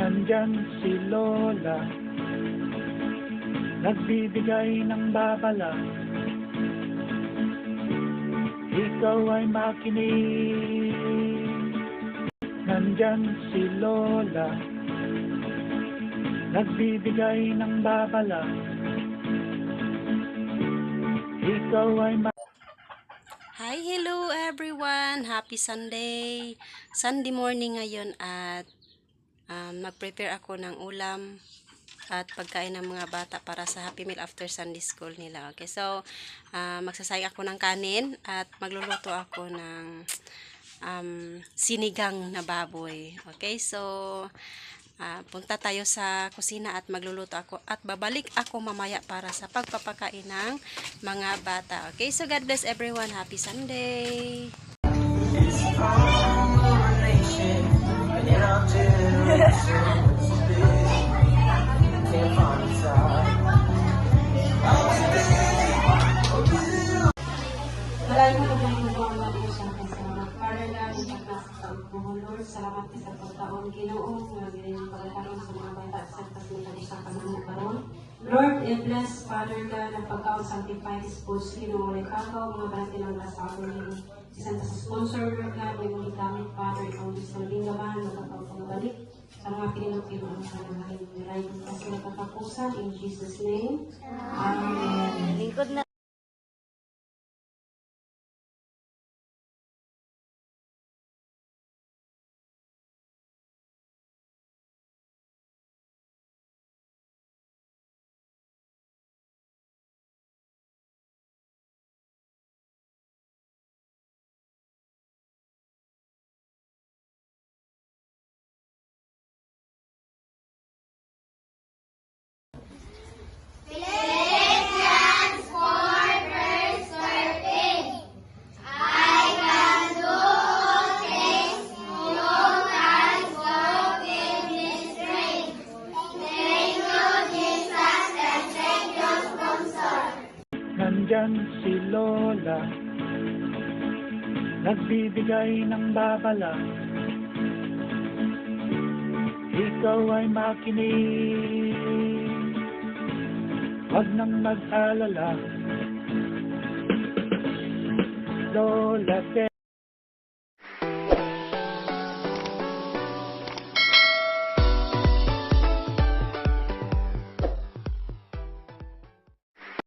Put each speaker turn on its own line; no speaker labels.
Nandyan si Lola, nagbibigay ng babala. Ikaw ay makinig. Nandyan si Lola, nagbibigay ng babala. Ikaw ay
Hi, hello everyone! Happy Sunday! Sunday morning ngayon at mag-prepare ako ng ulam at pagkain ng mga bata para sa Happy Meal after Sunday School nila. Okay, so magsasayang ako ng kanin at magluluto ako ng sinigang na baboy. Okay, so punta tayo sa kusina at magluluto ako at babalik ako mamaya para sa pagpapakain ng mga bata. Okay, so God bless everyone. Happy Sunday!
Maraming magandang po ang mga sa kasama. Para lang sa Lord, salamat sa pagkaon Ginoo nga ginang pagkakaroon sa mga bata sa pagkakaroon sa kanang karon. Lord, bless Father God ang pagkaon sanctified foods Ginoo ay kakaw mga bata ng lasa ako Ginoo. Isang sa sponsor Lord God may mga gamit Father ikaw sa linggaman magpapabalik sa mga pinag-pinag sa mga nilay kasi nakakapusan in Jesus name. Amen. Lingkod na
nandyan si Lola, nagbibigay ng babala. Ikaw ay makinig, wag nang mag-alala. Lola